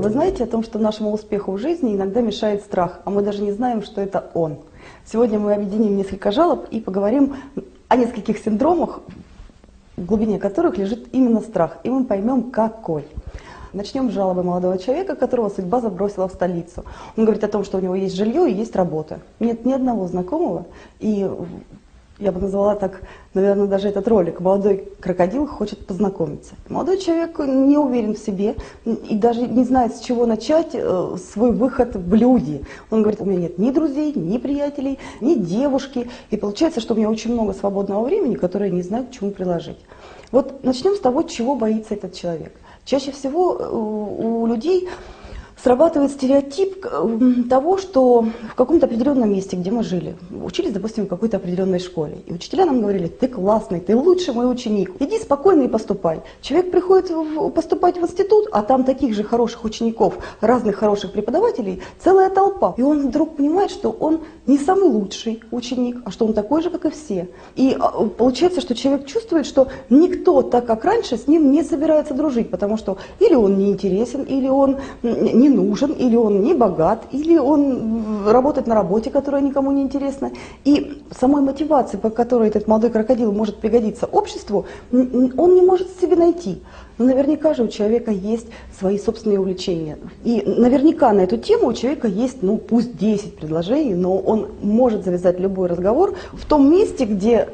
вы знаете о том, что нашему успеху в жизни иногда мешает страх, а мы даже не знаем, что это он. Сегодня мы объединим несколько жалоб и поговорим о нескольких синдромах, в глубине которых лежит именно страх, и мы поймем, какой. Начнем с жалобы молодого человека, которого судьба забросила в столицу. Он говорит о том, что у него есть жилье и есть работа. Нет ни одного знакомого, и я бы назвала так, наверное, даже этот ролик «Молодой крокодил хочет познакомиться». Молодой человек не уверен в себе и даже не знает, с чего начать свой выход в люди. Он говорит: у меня нет ни друзей, ни приятелей, ни девушки. И получается, что у меня очень много свободного времени, которое я не знаю, к чему приложить. Вот начнем с того, чего боится этот человек. Чаще всего у людей срабатывает стереотип того, что в каком-то определенном месте, где мы жили, учились, допустим, в какой-то определенной школе, и учителя нам говорили: ты классный, ты лучший мой ученик, иди спокойно и поступай. Человек приходит поступать в институт, а там таких же хороших учеников, разных хороших преподавателей, целая толпа. И он вдруг понимает, что он не самый лучший ученик, а что он такой же, как и все. И получается, что человек чувствует, что никто так, как раньше, с ним не собирается дружить, потому что или он неинтересен, или он не нужен, или он не богат, или он работает на работе, которая никому не интересна. И самой мотивации, по которой этот молодой крокодил может пригодиться обществу, он не может себе найти. Но наверняка же у человека есть свои собственные увлечения. И наверняка на эту тему у человека есть, ну пусть 10 предложений, но он может завязать любой разговор в том месте, где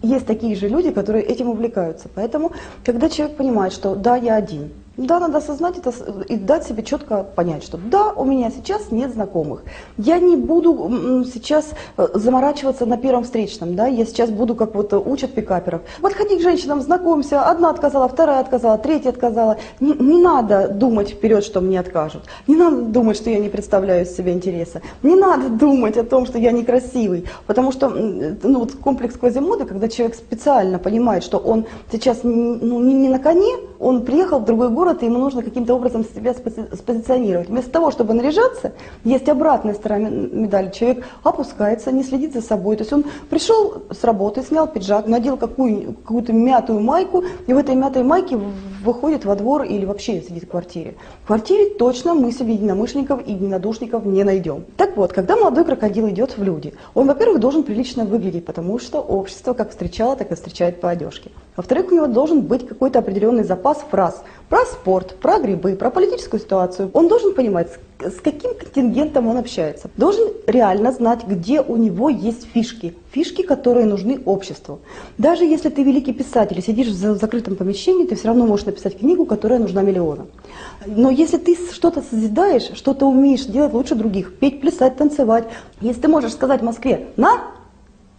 есть такие же люди, которые этим увлекаются. Поэтому, когда человек понимает, что да, я один, да, надо осознать это и дать себе четко понять, что да, у меня сейчас нет знакомых. Я не буду сейчас заморачиваться на первом встречном, да, я сейчас буду, как вот учат пикаперов. Подходи к женщинам, знакомься, одна отказала, вторая отказала, третья отказала. Не надо думать вперед, что мне откажут. Не надо думать, что я не представляю из себя интереса. Не надо думать о том, что я некрасивый. Потому что вот комплекс Квазимоды, когда человек специально понимает, что он сейчас не на коне, он приехал в другой город, и ему нужно каким-то образом себя спозиционировать. Вместо того, чтобы наряжаться, есть обратная сторона медали. Человек опускается, не следит за собой. То есть он пришел с работы, снял пиджак, надел какую-то мятую майку, и в этой мятой майке выходит во двор или вообще сидит в квартире. В квартире точно мы себе единомышленников и единодушников не найдем. Так вот, когда молодой крокодил идет в люди, он, во-первых, должен прилично выглядеть, потому что общество как встречало, так и встречает по одежке. Во-вторых, у него должен быть какой-то определенный запас фраз про спорт, про грибы, про политическую ситуацию. Он должен понимать, с каким контингентом он общается. Должен реально знать, где у него есть фишки. Фишки, которые нужны обществу. Даже если ты великий писатель и сидишь в закрытом помещении, ты все равно можешь написать книгу, которая нужна миллионам. Но если ты что-то созидаешь, что-то умеешь делать лучше других, петь, плясать, танцевать, если ты можешь сказать Москве: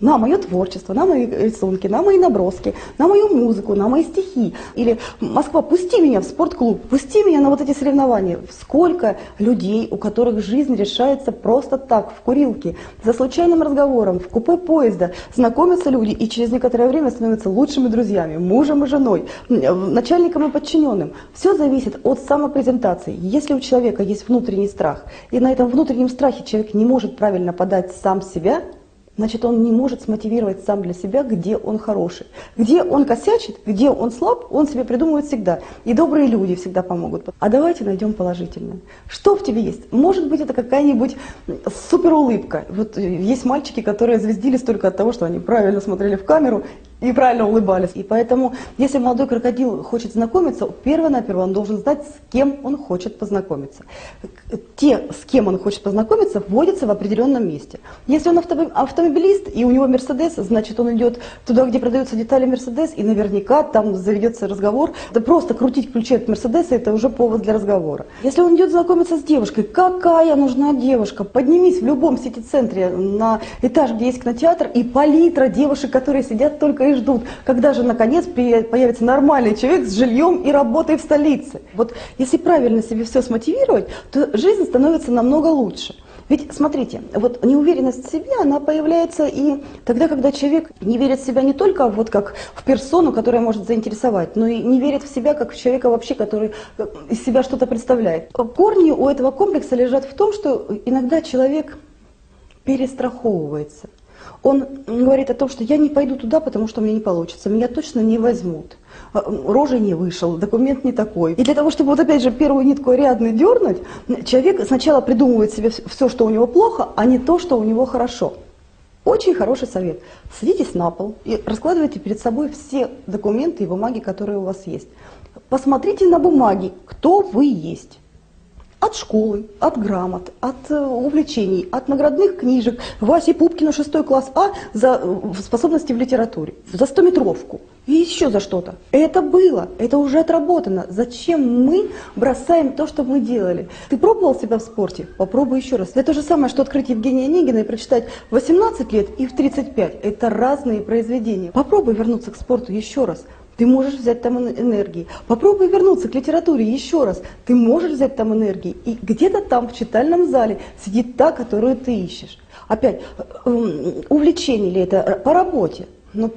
на мое творчество, на мои рисунки, на мои наброски, на мою музыку, на мои стихи. Или: Москва, пусти меня в спортклуб, пусти меня на вот эти соревнования. Сколько людей, у которых жизнь решается просто так, в курилке, за случайным разговором, в купе поезда, знакомятся люди и через некоторое время становятся лучшими друзьями, мужем и женой, начальником и подчиненным. Все зависит от самопрезентации. Если у человека есть внутренний страх, и на этом внутреннем страхе человек не может правильно подать сам себя, значит, он не может смотивировать сам для себя, где он хороший. Где он косячит, где он слаб, он себе придумывает всегда. И добрые люди всегда помогут. А давайте найдем положительное. Что в тебе есть? Может быть, это какая-нибудь суперулыбка. Вот есть мальчики, которые звездились только от того, что они правильно смотрели в камеру и правильно улыбались. И поэтому, если молодой крокодил хочет знакомиться, перво-наперво он должен знать, с кем он хочет познакомиться. Те, с кем он хочет познакомиться, вводятся в определенном месте. Если он автомобилист и у него Мерседес, значит, он идет туда, где продаются детали Мерседес, и наверняка там заведется разговор. Да просто крутить ключи от Мерседеса — это уже повод для разговора. Если он идет знакомиться с девушкой, какая нужна девушка? Поднимись в любом сити-центре на этаж, где есть кинотеатр, и палитра девушек, которые сидят только и ждут, когда же наконец появится нормальный человек с жильем и работой в столице. Вот если правильно себе все смотивировать, то жизнь становится намного лучше. Ведь смотрите, вот неуверенность в себе, она появляется и тогда, когда человек не верит в себя не только вот как в персону, которая может заинтересовать, но и не верит в себя как в человека вообще, который из себя что-то представляет. Корни у этого комплекса лежат в том, что иногда человек перестраховывается. Он говорит о том, что я не пойду туда, потому что мне не получится, меня точно не возьмут. Рожей не вышел, документ не такой. И для того, чтобы вот опять же первую нитку Ариадны дернуть, человек сначала придумывает себе все, что у него плохо, а не то, что у него хорошо. Очень хороший совет. Садитесь на пол и раскладывайте перед собой все документы и бумаги, которые у вас есть. Посмотрите на бумаги, кто вы есть. От школы, от грамот, от увлечений, от наградных книжек. Васи Пупкина 6 класс А за способности в литературе, за 100-метровку и еще за что-то. Это было, это уже отработано. Зачем мы бросаем то, что мы делали? Ты пробовал себя в спорте? Попробуй еще раз. Это то же самое, что открыть Евгения Онегина и прочитать в 18 лет и в 35. Это разные произведения. Попробуй вернуться к спорту еще раз. Ты можешь взять там энергии. Попробуй вернуться к литературе еще раз. Ты можешь взять там энергии. И где-то там, в читальном зале, сидит та, которую ты ищешь. Опять, увлечение ли это по работе? Но,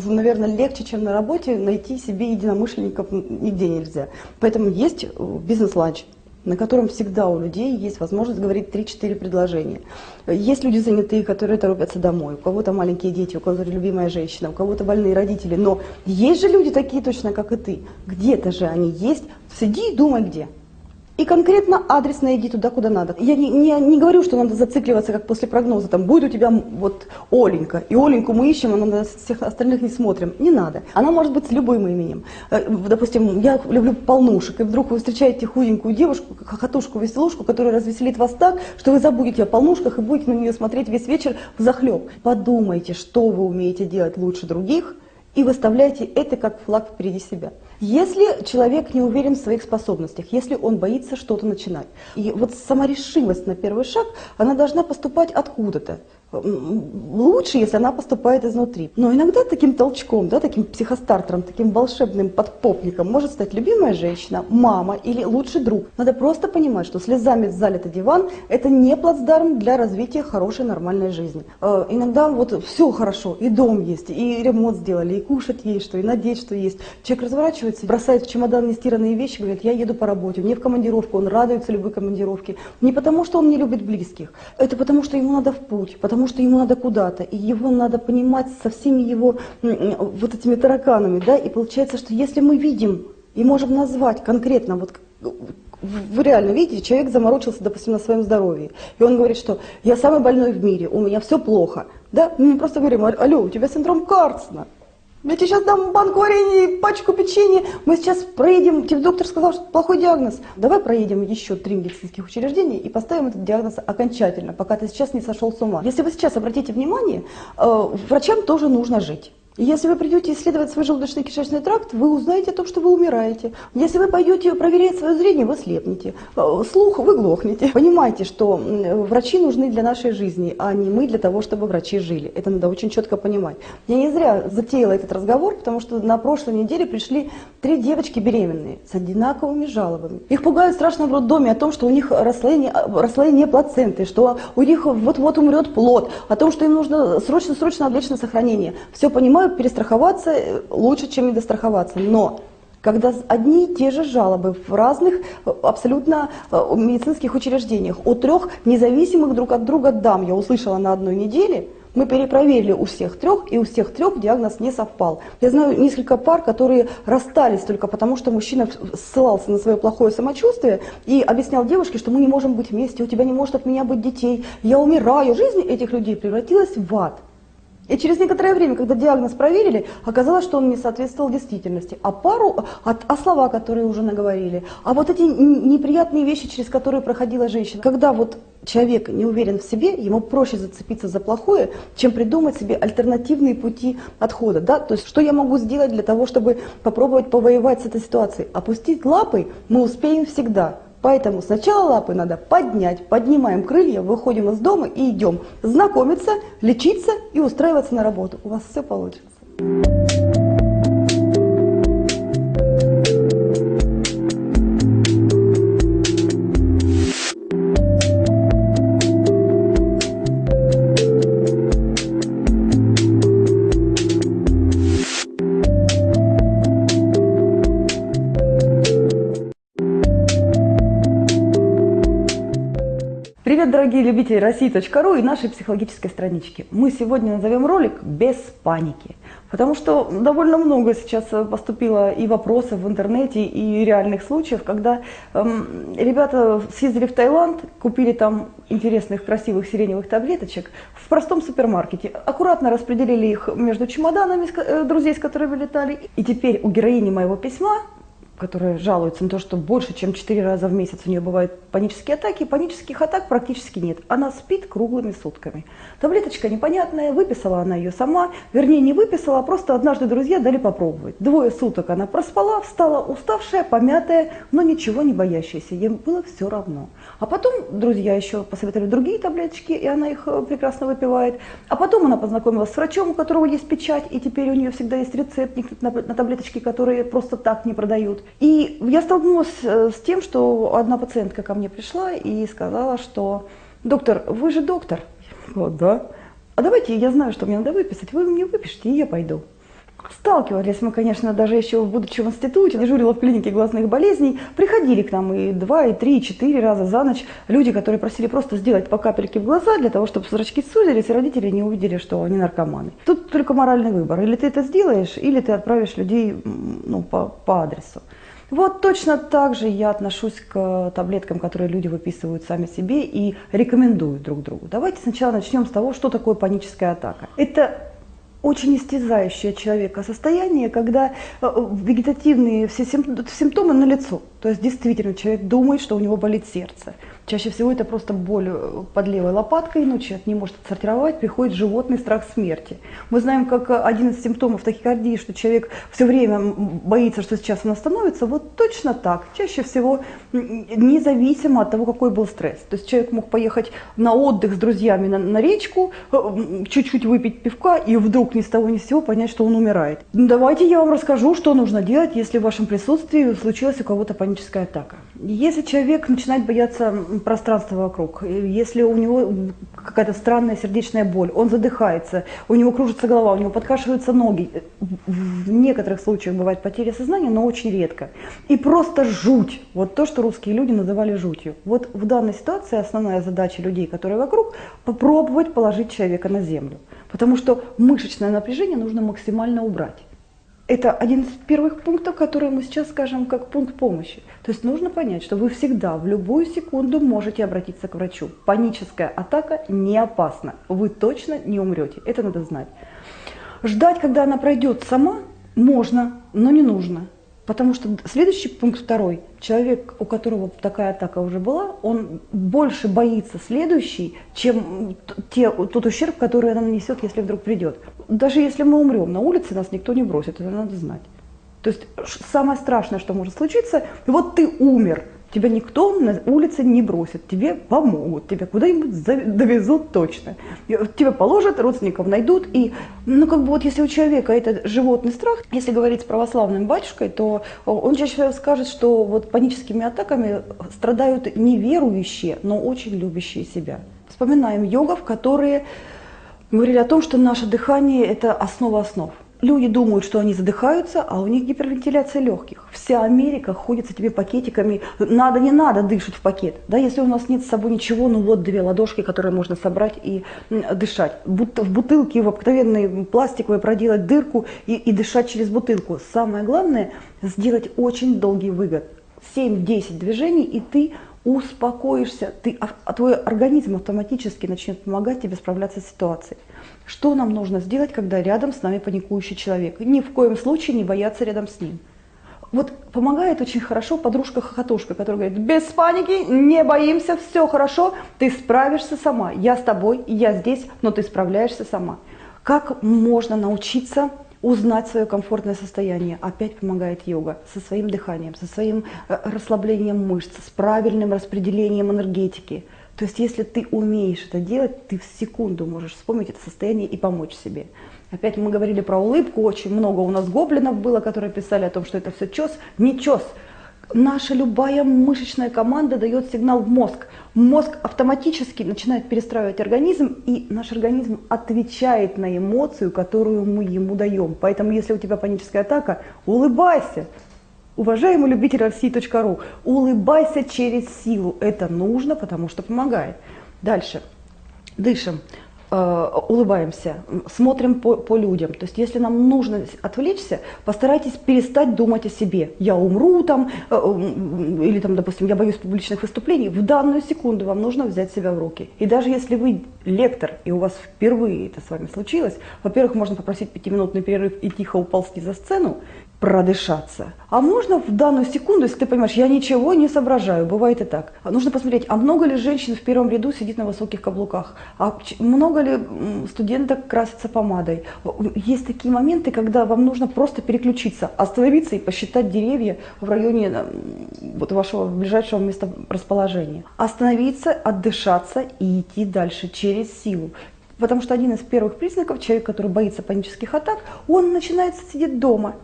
наверное, легче, чем на работе, найти себе единомышленников нигде нельзя. Поэтому есть бизнес-ланч, на котором всегда у людей есть возможность говорить 3-4 предложения. Есть люди занятые, которые торопятся домой, у кого-то маленькие дети, у кого-то любимая женщина, у кого-то больные родители. Но есть же люди такие точно, как и ты. Где-то же они есть. Сиди и думай, где. И конкретно адресно иди туда, куда надо. Я не говорю, что надо зацикливаться, как после прогноза. Там будет у тебя вот Оленька, и Оленьку мы ищем, а на всех остальных не смотрим. Не надо. Она может быть с любым именем. Допустим, я люблю полнушек, и вдруг вы встречаете худенькую девушку, хохотушку, веселушку, которая развеселит вас так, что вы забудете о полнушках и будете на нее смотреть весь вечер взахлеб. Подумайте, что вы умеете делать лучше других, и выставляйте это как флаг впереди себя. Если человек не уверен в своих способностях, если он боится что-то начинать, и вот сама решимость на первый шаг, она должна поступать откуда-то. Лучше, если она поступает изнутри. Но иногда таким толчком, да, таким психостартером, таким волшебным подпопником может стать любимая женщина, мама или лучший друг. Надо просто понимать, что слезами залитый диван – это не плацдарм для развития хорошей нормальной жизни. Иногда вот все хорошо, и дом есть, и ремонт сделали, и кушать есть что, и надеть что есть. Человек разворачивается, бросает в чемодан нестиранные вещи, говорит: я еду по работе, мне в командировку, он радуется любой командировке. Не потому, что он не любит близких, это потому, что ему надо в путь, потому что ему надо куда-то, и его надо понимать со всеми его вот этими тараканами, да, и получается, что если мы видим и можем назвать конкретно, вот вы реально видите, человек заморочился, допустим, на своем здоровье, и он говорит, что я самый больной в мире, у меня все плохо, да, мы просто говорим: алло, у тебя синдром Карцена. Я тебе сейчас дам банку варенья и пачку печенья, мы сейчас проедем, тебе доктор сказал, что плохой диагноз. Давай проедем еще 3 медицинских учреждения и поставим этот диагноз окончательно, пока ты сейчас не сошел с ума. Если вы сейчас обратите внимание, врачам тоже нужно жить. Если вы придете исследовать свой желудочно-кишечный тракт, вы узнаете о том, что вы умираете. Если вы пойдете проверять свое зрение, вы слепнете. Слух, вы глохнете. Понимаете, что врачи нужны для нашей жизни, а не мы для того, чтобы врачи жили. Это надо очень четко понимать. Я не зря затеяла этот разговор, потому что на прошлой неделе пришли 3 девочки беременные с одинаковыми жалобами. Их пугают страшно в роддоме о том, что у них расслоение плаценты, что у них вот-вот умрет плод, о том, что им нужно срочно отвлечь на сохранение. Все понимаю, перестраховаться лучше, чем недостраховаться. Но когда одни и те же жалобы в разных абсолютно медицинских учреждениях, у 3 независимых друг от друга дам, я услышала на одной неделе, мы перепроверили у всех 3, и у всех 3 диагноз не совпал. Я знаю несколько пар, которые расстались только потому, что мужчина ссылался на свое плохое самочувствие и объяснял девушке, что мы не можем быть вместе, у тебя не может от меня быть детей, я умираю. Жизнь этих людей превратилась в ад. И через некоторое время, когда диагноз проверили, оказалось, что он не соответствовал действительности. А слова, которые уже наговорили, а вот эти неприятные вещи, через которые проходила женщина. Когда вот человек не уверен в себе, ему проще зацепиться за плохое, чем придумать себе альтернативные пути отхода. Да? То есть, что я могу сделать для того, чтобы попробовать повоевать с этой ситуацией? Опустить лапы мы успеем всегда. Поэтому сначала лапы надо поднять, поднимаем крылья, выходим из дома и идем знакомиться, лечиться и устраиваться на работу. У вас все получится. дорогие любители России.ру и нашей психологической странички. Мы сегодня назовем ролик «Без паники». Потому что довольно много сейчас поступило и вопросов в интернете, и реальных случаев, когда ребята съездили в Таиланд, купили там интересных, красивых сиреневых таблеточек в простом супермаркете, аккуратно распределили их между чемоданами друзей, с которыми летали. И теперь у героини моего письма, которая жалуется на то, что больше, чем 4 раза в месяц у нее бывают панические атаки. Панических атак практически нет. Она спит круглыми сутками. Таблеточка непонятная, выписала она ее сама. Вернее, не выписала, а просто однажды друзья дали попробовать. 2 суток она проспала, встала уставшая, помятая, но ничего не боящаяся. Ей было все равно. А потом друзья еще посоветовали другие таблеточки, и она их прекрасно выпивает. А потом она познакомилась с врачом, у которого есть печать, и теперь у нее всегда есть рецепт на таблеточки, которые просто так не продают. И я столкнулась с тем, что одна пациентка ко мне пришла и сказала, что «Доктор, вы же доктор». Вот, да. А давайте, я знаю, что мне надо выписать, вы мне выпишите, и я пойду. Сталкивались мы, конечно, даже еще будучи в институте, дежурила в клинике глазных болезней, приходили к нам и 2, и 3, и 4 раза за ночь люди, которые просили просто сделать по капельке в глаза, для того, чтобы зрачки сузились, и родители не увидели, что они наркоманы. Тут только моральный выбор, или ты это сделаешь, или ты отправишь людей по адресу. Вот точно так же я отношусь к таблеткам, которые люди выписывают сами себе и рекомендуют друг другу. Давайте сначала начнем с того, что такое паническая атака. Это очень истязающее человека состояние, когда вегетативные все симптомы налицо. То есть действительно человек думает, что у него болит сердце. Чаще всего это просто боль под левой лопаткой, но человек не может отсортировать, приходит животный страх смерти. Мы знаем, как один из симптомов тахикардии, что человек все время боится, что сейчас он остановится. Вот точно так, чаще всего независимо от того, какой был стресс. То есть человек мог поехать на отдых с друзьями на речку, чуть-чуть выпить пивка и вдруг ни с того ни с сего понять, что он умирает. Давайте я вам расскажу, что нужно делать, если в вашем присутствии случилась у кого-то паническая атака. Если человек начинает бояться пространства вокруг, если у него какая-то странная сердечная боль, он задыхается, у него кружится голова, у него подкашиваются ноги, в некоторых случаях бывает потеря сознания, но очень редко. И просто жуть, вот то, что русские люди называли жутью. Вот в данной ситуации основная задача людей, которые вокруг, попробовать положить человека на землю. Потому что мышечное напряжение нужно максимально убрать. Это один из первых пунктов, которые мы сейчас скажем как пункт помощи. То есть нужно понять, что вы всегда, в любую секунду можете обратиться к врачу. Паническая атака не опасна. Вы точно не умрете. Это надо знать. Ждать, когда она пройдет сама, можно, но не нужно. Потому что следующий пункт 2. Человек, у которого такая атака уже была, он больше боится следующий, чем тот ущерб, который она нанесет, если вдруг придет. Даже если мы умрем, на улице нас никто не бросит, это надо знать. То есть самое страшное, что может случиться, вот ты умер, тебя никто на улице не бросит, тебе помогут, тебя куда-нибудь довезут точно. Тебя положат, родственников найдут. И, вот если у человека это животный страх, если говорить с православным батюшкой, то он чаще всего скажет, что вот паническими атаками страдают неверующие, но очень любящие себя. Вспоминаем йогов, которые говорили о том, что наше дыхание – это основа основ. Люди думают, что они задыхаются, а у них гипервентиляция легких. Вся Америка ходит с этими пакетиками. Надо, не надо дышать в пакет. Да, если у нас нет с собой ничего, ну вот 2 ладошки, которые можно собрать и дышать. В бутылке, в обыкновенной пластиковой проделать дырку и дышать через бутылку. Самое главное – сделать очень долгий выгод. 7-10 движений, и ты успокоишься, твой организм автоматически начнет помогать тебе справляться с ситуацией. Что нам нужно сделать, когда рядом с нами паникующий человек? Ни в коем случае не бояться рядом с ним. Вот помогает очень хорошо подружка-хохотушка, которая говорит: без паники, не боимся, все хорошо, ты справишься сама. Я с тобой, я здесь, но ты справляешься сама. Как можно научиться узнать свое комфортное состояние? Опять помогает йога со своим дыханием, со своим расслаблением мышц, с правильным распределением энергетики. То есть если ты умеешь это делать, ты в секунду можешь вспомнить это состояние и помочь себе. Опять мы говорили про улыбку, очень много у нас гоблинов было, которые писали о том, что это все чес. Не чес. Наша любая мышечная команда дает сигнал в мозг. Мозг автоматически начинает перестраивать организм, и наш организм отвечает на эмоцию, которую мы ему даем. Поэтому если у тебя паническая атака, улыбайся. Уважаемый любитель России.ру, улыбайся через силу. Это нужно, потому что помогает. Дальше. Дышим, улыбаемся, смотрим по людям. То есть если нам нужно отвлечься, постарайтесь перестать думать о себе. Я умру там, или там, допустим, я боюсь публичных выступлений. В данную секунду вам нужно взять себя в руки. И даже если вы лектор, и у вас впервые это с вами случилось, во-первых, можно попросить 5-минутный перерыв и тихо уползти за сцену, продышаться. А можно в данную секунду, если ты понимаешь, я ничего не соображаю, бывает и так, нужно посмотреть, а много ли женщин в первом ряду сидит на высоких каблуках, а много ли студенток красится помадой. Есть такие моменты, когда вам нужно просто переключиться, остановиться и посчитать деревья в районе вот вашего ближайшего места расположения. Остановиться, отдышаться и идти дальше через силу. Потому что один из первых признаков, человек, который боится панических атак, он начинает сидеть дома.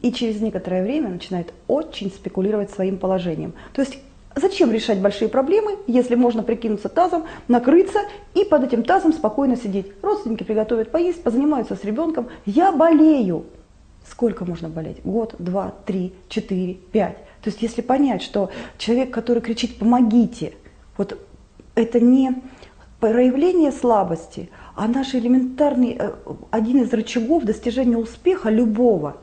И через некоторое время начинает очень спекулировать своим положением. То есть зачем решать большие проблемы, если можно прикинуться тазом, накрыться и под этим тазом спокойно сидеть. Родственники приготовят поесть, позанимаются с ребенком. Я болею. Сколько можно болеть? Год, 2, 3, 4, 5. То есть если понять, что человек, который кричит «помогите», вот это не проявление слабости, а наш элементарный, один из рычагов достижения успеха любого.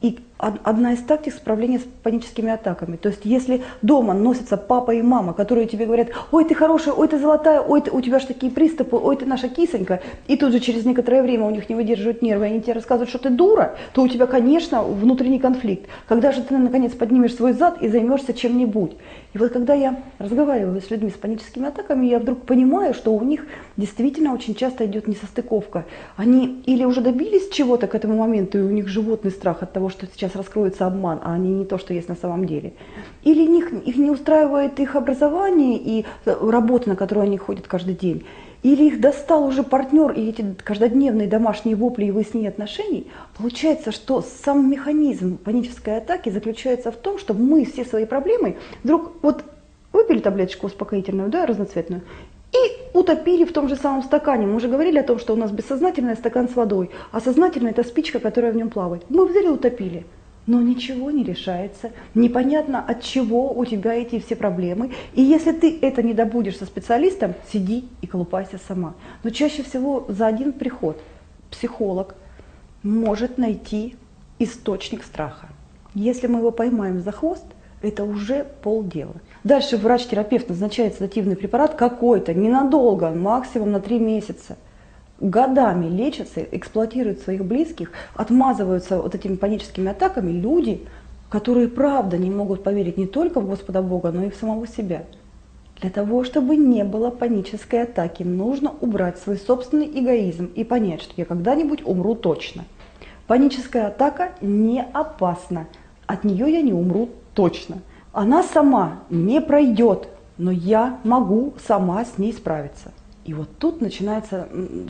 И одна из тактик справления с паническими атаками. То есть если дома носятся папа и мама, которые тебе говорят: ой, ты хорошая, ой, ты золотая, ой, у тебя же такие приступы, ой, ты наша кисонька, и тут же через некоторое время у них не выдерживают нервы, и они тебе рассказывают, что ты дура, то у тебя, конечно, внутренний конфликт. Когда же ты, наконец, поднимешь свой зад и займешься чем-нибудь? И вот когда я разговариваю с людьми с паническими атаками, я вдруг понимаю, что у них действительно очень часто идет несостыковка. Они или уже добились чего-то к этому моменту, и у них животный страх от того, что сейчас раскроется обман, а они не то, что есть на самом деле. Или их не устраивает их образование и работа, на которую они ходят каждый день. Или их достал уже партнер, и эти каждодневные домашние вопли и выяснения отношений. Получается, что сам механизм панической атаки заключается в том, что мы все свои проблемы вдруг вот выпили таблеточку успокоительную, да, разноцветную, и утопили в том же самом стакане. Мы уже говорили о том, что у нас бессознательное стакан с водой, а сознательное – это спичка, которая в нем плавает. Мы взяли и утопили. Но ничего не решается, непонятно от чего у тебя эти все проблемы. И если ты это не добудешь со специалистом, сиди и колупайся сама. Но чаще всего за один приход психолог может найти источник страха. Если мы его поймаем за хвост, это уже полдела. Дальше врач-терапевт назначает седативный препарат какой-то, ненадолго, максимум на 3 месяца. Годами лечатся, эксплуатируют своих близких, отмазываются вот этими паническими атаками люди, которые правда не могут поверить не только в Господа Бога, но и в самого себя. Для того, чтобы не было панической атаки, нужно убрать свой собственный эгоизм и понять, что я когда-нибудь умру точно. Паническая атака не опасна, от нее я не умру точно. Она сама не пройдет, но я могу сама с ней справиться. И вот тут начинается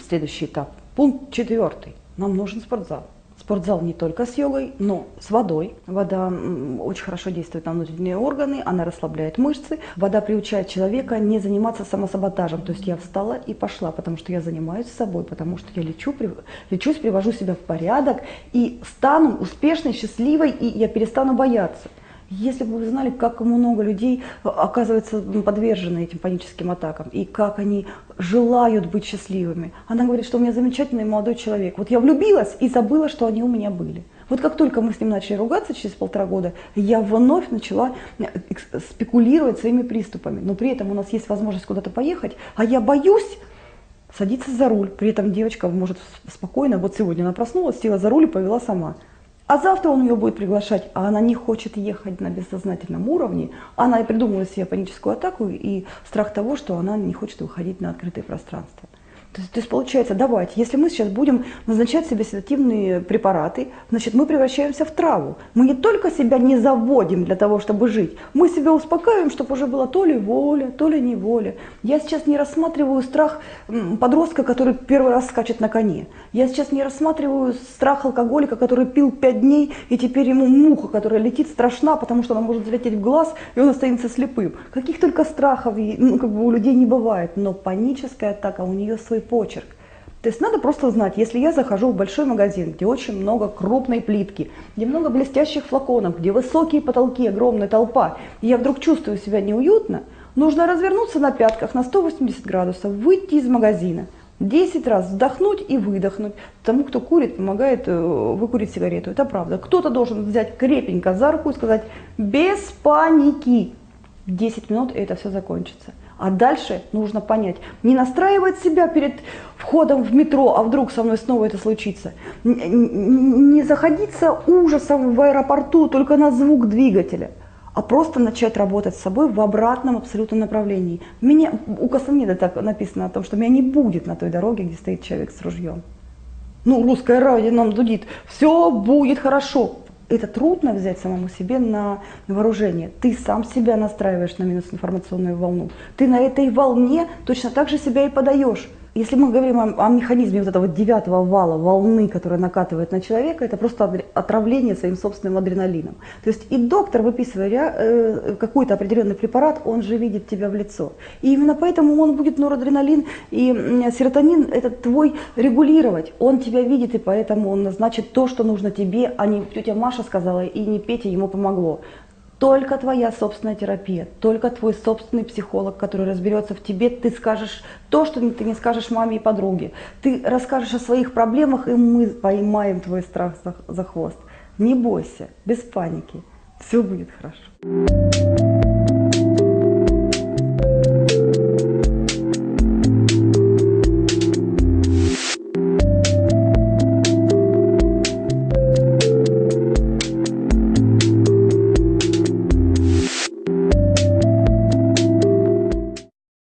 следующий этап. Пункт 4. Нам нужен спортзал. Спортзал не только с йогой, но с водой. Вода очень хорошо действует на внутренние органы, она расслабляет мышцы. Вода приучает человека не заниматься самосаботажем. То есть я встала и пошла, потому что я занимаюсь собой, потому что я лечусь, привожу себя в порядок и стану успешной, счастливой, и я перестану бояться. Если бы вы знали, как много людей оказывается подвержены этим паническим атакам, и как они желают быть счастливыми. Она говорит, что у меня замечательный молодой человек. Вот я влюбилась и забыла, что они у меня были. Вот как только мы с ним начали ругаться через 1,5 года, я вновь начала спекулировать своими приступами. Но при этом у нас есть возможность куда-то поехать, а я боюсь садиться за руль. При этом девочка может спокойно, вот сегодня она проснулась, села за руль и повела сама. А завтра он ее будет приглашать, а она не хочет ехать на бессознательном уровне. Она и придумывает себе паническую атаку и страх того, что она не хочет выходить на открытое пространство. То есть получается, давайте, если мы сейчас будем назначать себе седативные препараты, значит мы превращаемся в траву. Мы не только себя не заводим для того, чтобы жить, мы себя успокаиваем, чтобы уже была то ли воля, то ли неволя. Я сейчас не рассматриваю страх подростка, который первый раз скачет на коне. Я сейчас не рассматриваю страх алкоголика, который пил 5 дней, и теперь ему муха, которая летит, страшна, потому что она может залететь в глаз, и он останется слепым. Каких только страхов у людей не бывает, но паническая атака, у нее свой почерк. То есть надо просто знать, если я захожу в большой магазин, где очень много крупной плитки, где много блестящих флаконов, где высокие потолки, огромная толпа, и я вдруг чувствую себя неуютно, Нужно развернуться на пятках на 180 градусов, выйти из магазина, 10 раз вдохнуть и выдохнуть. Тому, кто курит, помогает выкурить сигарету. Это правда. Кто-то должен взять крепенько за руку и сказать: без паники. 10 минут, и это все закончится. А дальше нужно понять, не настраивать себя перед входом в метро, а вдруг со мной снова это случится. Не заходиться ужасом в аэропорту только на звук двигателя, а просто начать работать с собой в обратном абсолютном направлении. У Кастанеды так написано о том, что меня не будет на той дороге, где стоит человек с ружьем. Ну, русское радио нам дудит: все будет хорошо. Это трудно взять самому себе на вооружение. Ты сам себя настраиваешь на минус-информационную волну. Ты на этой волне точно так же себя и подаешь. Если мы говорим о механизме вот этого 9-го вала, волны, которая накатывает на человека, это просто отравление своим собственным адреналином. То есть и доктор, выписывая какой-то определенный препарат, он же видит тебя в лицо. И именно поэтому он будет норадреналин и серотонин этот твой регулировать. Он тебя видит, и поэтому он назначит то, что нужно тебе, а не тетя Маша сказала, и не Петя ему помогло. Только твоя собственная терапия, только твой собственный психолог, который разберется в тебе. Ты скажешь то, что ты не скажешь маме и подруге. Ты расскажешь о своих проблемах, и мы поймаем твой страх за хвост. Не бойся, без паники. Все будет хорошо.